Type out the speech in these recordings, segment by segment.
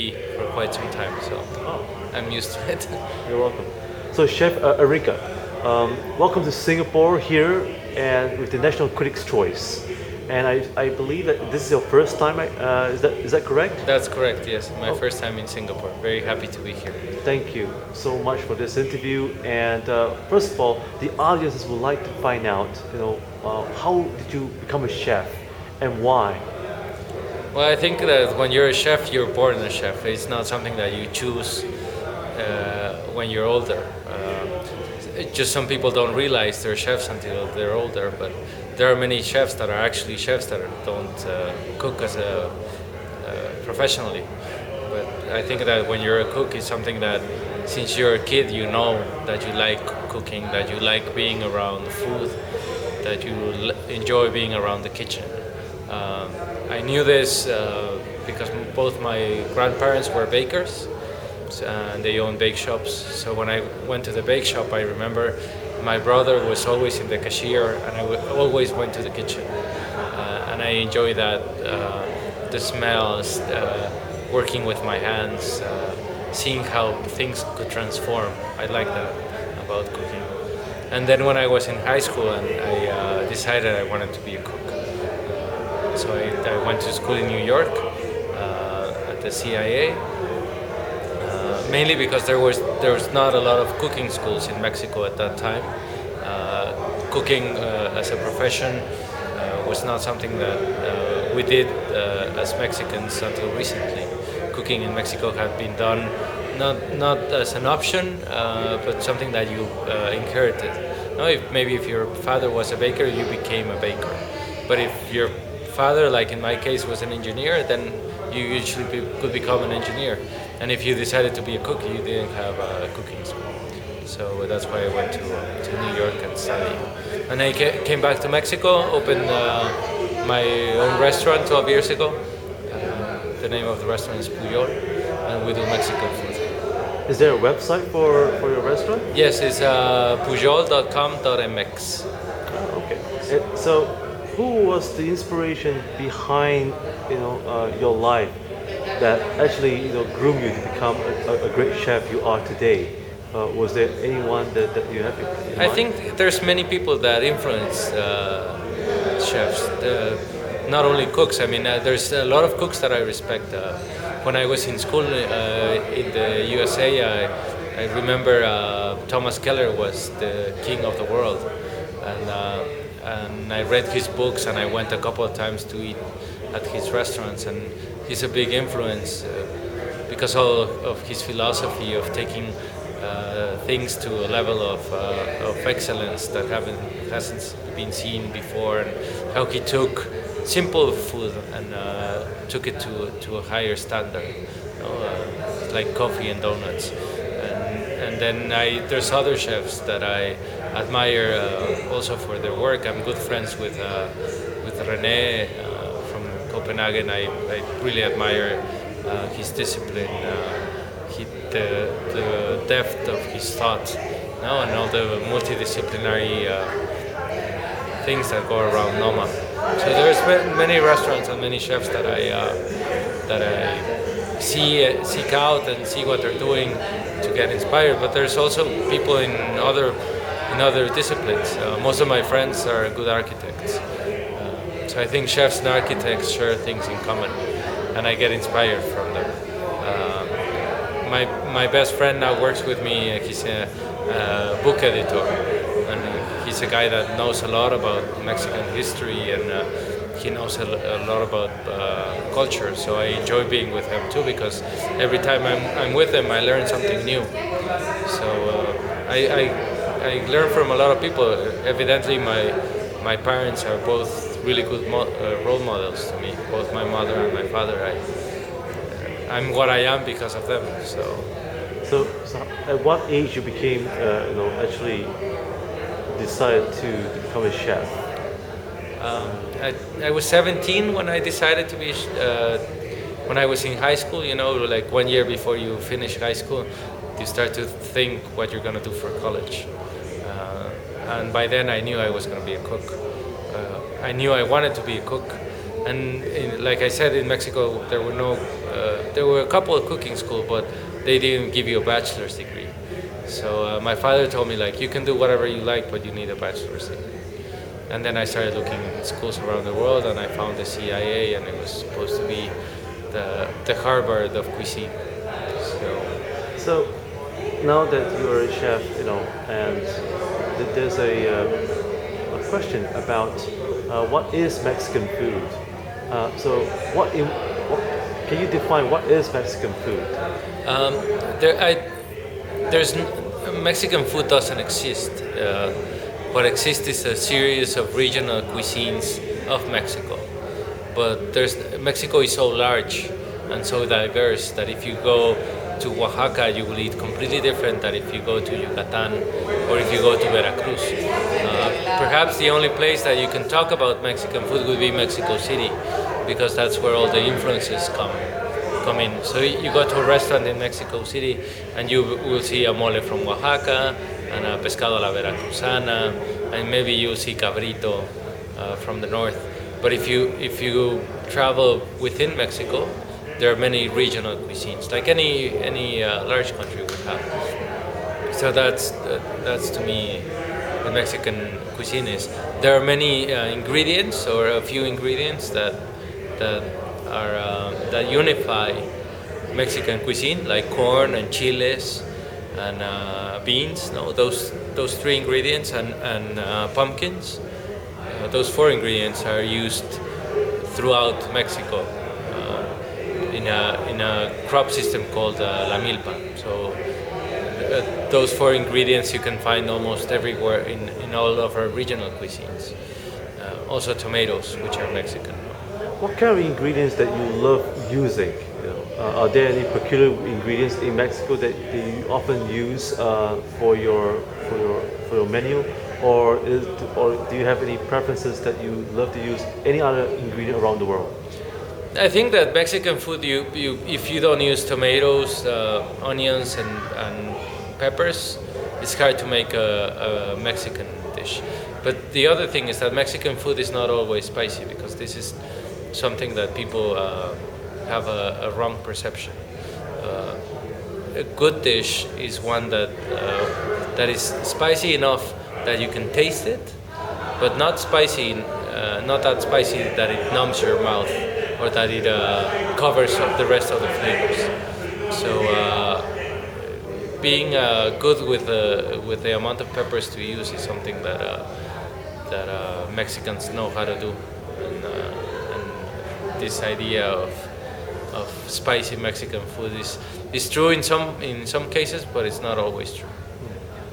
for quite some time, so I'm used to it. You're welcome. So, Chef Enrique, welcome to Singapore here and with the National Critics' Choice. And I believe that this is your first time. Is that correct? That's correct. Yes, my first time in Singapore. Very happy to be here. Thank you so much for this interview. And first of all, the audiences would like to find out, how did you become a chef and why? Well, I think that when you're a chef, you're born a chef. It's not something that you choose when you're older. Just some people don't realize they're chefs until they're older, but there are many chefs that are actually chefs that don't cook as a professionally. But I think that when you're a cook, it's something that since you're a kid, you know that you like cooking, that you like being around food, that you enjoy being around the kitchen. I knew this because both my grandparents were bakers and they owned bake shops. So when I went to the bake shop, I remember my brother was always in the cashier and I always went to the kitchen. And I enjoy that, the smells, working with my hands, seeing how things could transform. I like that about cooking. And then when I was in high school and I decided I wanted to be a cook. So I went to school in New York at the CIA, mainly because there was not a lot of cooking schools in Mexico at that time. Cooking as a profession was not something that we did as Mexicans until recently. Cooking in Mexico had been done not as an option, but something that you inherited. Now, if your father was a baker, you became a baker. But if your father, like in my case, was an engineer, then you usually could become an engineer. And if you decided to be a cook, you didn't have a cooking school. So that's why I went to New York and studied. And I came back to Mexico, opened my own restaurant 12 years ago. The name of the restaurant is Pujol, and we do Mexican food. Is there a website for your restaurant? Yes, it's pujol.com.mx. Okay. So, who was the inspiration behind your life that actually groomed you to become a great chef you are today? Was there anyone that you have in mind? I think there's many people that influence chefs. Not only cooks. I mean, there's a lot of cooks that I respect. When I was in school in the USA, I remember Thomas Keller was the king of the world, and I read his books and I went a couple of times to eat at his restaurants, and he's a big influence because of his philosophy of taking things to a level of excellence that hasn't been seen before, and how he took simple food and took it to a higher standard, like coffee and donuts. And then there's other chefs that I admire also for their work. I'm good friends with René from Copenhagen. I really admire his discipline, the depth of his thought, and all the multidisciplinary things that go around Noma. So there's many restaurants and many chefs that I seek out and see what they're doing to get inspired. But there's also people in other disciplines. Most of my friends are good architects. So I think chefs and architects share things in common, and I get inspired from them. My best friend now works with me. He's a book editor, and he's a guy that knows a lot about Mexican history, and he knows a lot about culture. So I enjoy being with him too, because every time I'm with him, I learn something new. So I learn from a lot of people. Evidently, my parents are both really good role models to me. Both my mother and my father. I'm what I am because of them. So at what age you became, actually decided to become a chef? I was 17 when I decided to be. When I was in high school, like 1 year before you finish high school, you start to think what you're gonna do for college. And by then I knew I was gonna be a cook. I knew I wanted to be a cook, and like I said, in Mexico there were no there were a couple of cooking schools, but they didn't give you a bachelor's degree. So my father told me like you can do whatever you like, but you need a bachelor's degree. And then I started looking at schools around the world, and I found the CIA, and it was supposed to be the Harvard of cuisine. So now that you're a chef, you know, and there's a question about what is Mexican food. So can you define what is Mexican food? Um, there, there's Mexican food doesn't exist. What exists is a series of regional cuisines of Mexico. But Mexico is so large and so diverse that if you go to Oaxaca, you will eat completely different than if you go to Yucatan or if you go to Veracruz. Perhaps the only place that you can talk about Mexican food would be Mexico City, because that's where all the influences come in. So you go to a restaurant in Mexico City and you will see a mole from Oaxaca and a pescado a la veracruzana, and maybe you'll see cabrito from the north. But if you travel within Mexico, there are many regional cuisines, like any large country would have. So that's to me what Mexican cuisine is. There are many ingredients, or a few ingredients that unify Mexican cuisine, like corn and chiles and beans. No, those three ingredients and pumpkins. Those four ingredients are used throughout Mexico in a crop system called la milpa. So those four ingredients you can find almost everywhere in all of our regional cuisines. Also tomatoes, which are Mexican. What kind of ingredients that you love using? You know, are there any peculiar ingredients in Mexico that you often use for your menu, or do you have any preferences that you love to use any other ingredient around the world? I think that Mexican food, if you don't use tomatoes, onions, and peppers, it's hard to make a Mexican dish. But the other thing is that Mexican food is not always spicy, because this is something that people have a wrong perception. A good dish is one that is spicy enough that you can taste it, but not spicy, not that spicy that it numbs your mouth or that it covers up the rest of the flavors. So being good with the amount of peppers to use is something that Mexicans know how to do, and this idea of spicy Mexican food is true in some cases, but it's not always true.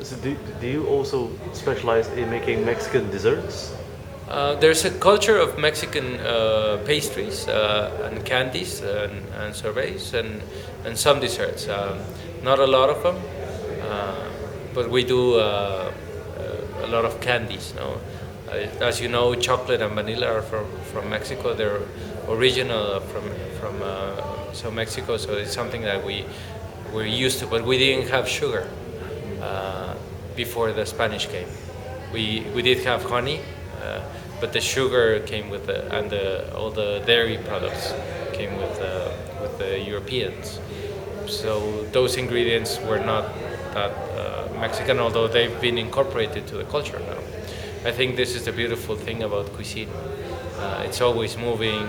So do you also specialize in making Mexican desserts? There's a culture of Mexican pastries and candies and sorbets and some desserts. Not a lot of them, but we do a lot of candies. No? As you know, chocolate and vanilla are from Mexico. They're original from Mexico, so it's something that we're used to. But we didn't have sugar before the Spanish came. We did have honey, but the sugar came with all the dairy products came with the Europeans. So those ingredients were not that Mexican, although they've been incorporated to the culture now. I think this is the beautiful thing about cuisine. It's always moving.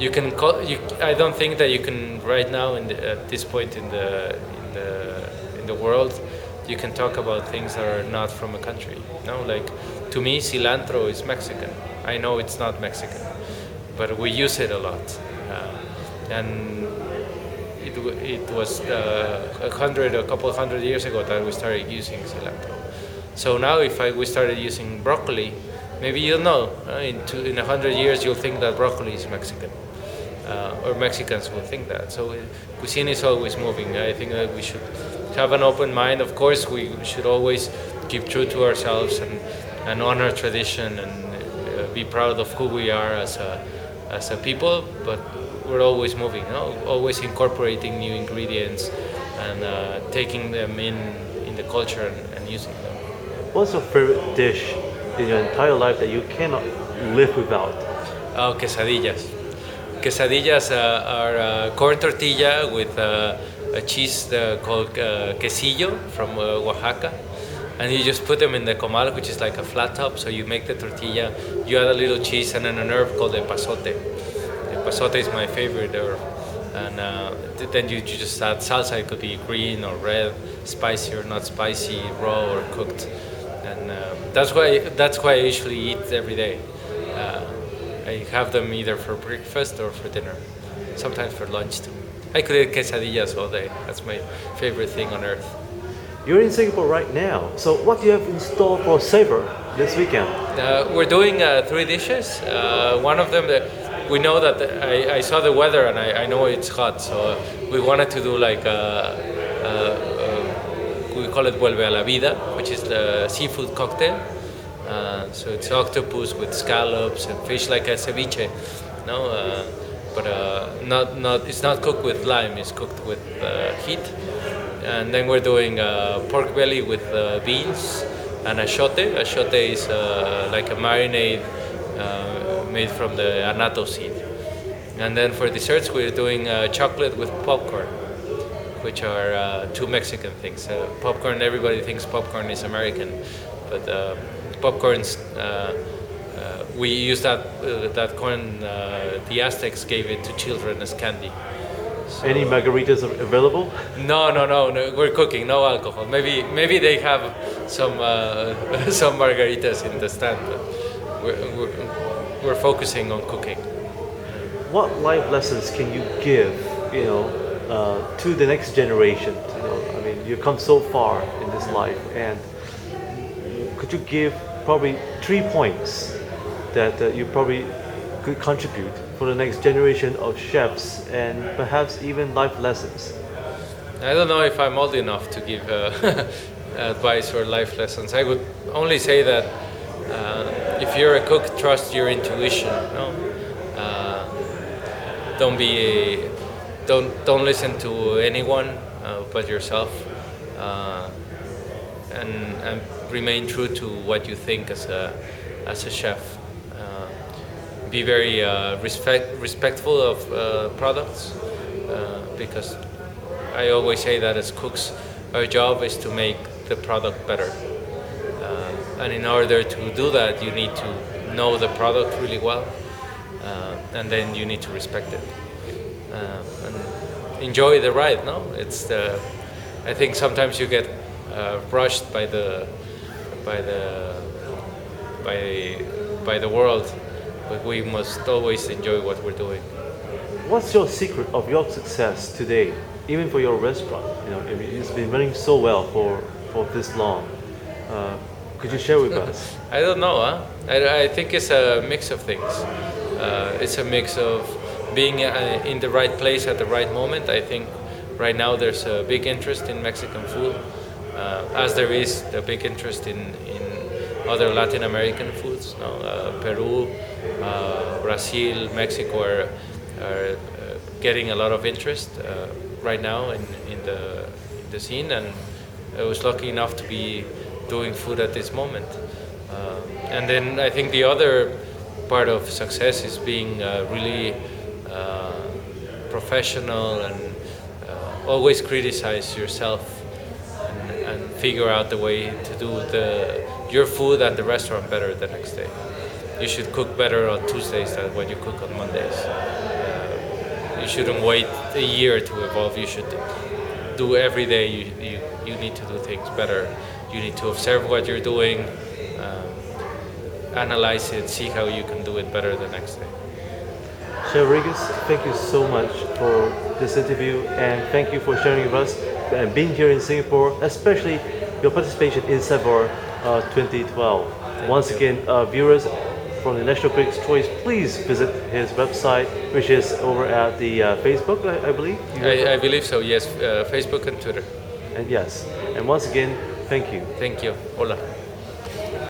I don't think that you can right now at this point in the world, you can talk about things that are not from a country. No, like to me, cilantro is Mexican. I know it's not Mexican, but we use it a lot, and it was a couple of hundred years ago that we started using cilantro. So now, if we started using broccoli, maybe you'll know. In 100 years, you'll think that broccoli is Mexican, or Mexicans will think that. So cuisine is always moving. I think that we should have an open mind. Of course, we should always keep true to ourselves and honor tradition and be proud of who we are as a people. But we're always moving, always incorporating new ingredients and taking them in the culture and using them. What's your favorite dish in your entire life that you cannot live without? Oh, quesadillas. quesadillas are corn tortilla with a cheese called quesillo from Oaxaca. And you just put them in the comal, which is like a flat top. So you make the tortilla, you add a little cheese and then an herb called epazote. Epazote is my favorite herb. And then you just add salsa. It could be green or red, spicy or not spicy, raw or cooked. And that's why I usually eat every day. I have them either for breakfast or for dinner, sometimes for lunch too. I could eat quesadillas all day. That's my favorite thing on earth. You're in Singapore right now, so what do you have in store for Savor this weekend? We're doing 3 dishes. One of them, we know that I saw the weather and I know it's hot, so we wanted to do like we call it Vuelve a la Vida, which is the seafood cocktail. So it's octopus with scallops and fish like a ceviche, no? But it's not cooked with lime. It's cooked with heat. And then we're doing pork belly with beans and achote. Achote is like a marinade made from the annatto seed. And then for desserts, we're doing chocolate with popcorn, which are 2 Mexican things. Popcorn, everybody thinks popcorn is American, but popcorn's, we use that corn, the Aztecs gave it to children as candy. So, any margaritas available? No, we're cooking, no alcohol. Maybe they have some some margaritas in the stand, but we're focusing on cooking. What life lessons can you give, to the next generation? I mean, you've come so far in this life, and could you give probably 3 points that you probably could contribute for the next generation of chefs and perhaps even life lessons? I don't know if I'm old enough to give advice or life lessons. I would only say that if you're a cook, trust your intuition. No? Don't listen to anyone but yourself, and remain true to what you think as a chef. Be very respectful of products, because I always say that as cooks, our job is to make the product better. And in order to do that, you need to know the product really well, and then you need to respect it. And enjoy the ride, no? I think sometimes you get rushed by the world, but we must always enjoy what we're doing. What's your secret of your success today, even for your restaurant? I mean, it's been running so well for this long. Could you share with us? I don't know. I think it's a mix of things. It's a mix of being in the right place at the right moment. I think right now there's a big interest in Mexican food, as there is a big interest in other Latin American foods. Peru, Brazil, Mexico are getting a lot of interest right now in the scene, and I was lucky enough to be doing food at this moment. And then I think the other part of success is being really professional and always criticize yourself and figure out the way to do your food and the restaurant better the next day. You should cook better on Tuesdays than what you cook on Mondays. You shouldn't wait a year to evolve. You should do every day. You need to do things better. You need to observe what you're doing, analyze it, see how you can do it better the next day. Chef Rodriguez, thank you so much for this interview, and thank you for sharing with us and being here in Singapore, especially your participation in Savor 2012. Once again, viewers from the National Critics' Choice, please visit his website, which is over at the Facebook, I believe? I believe so, yes. Facebook and Twitter. And yes. And once again, thank you. Thank you. Hola.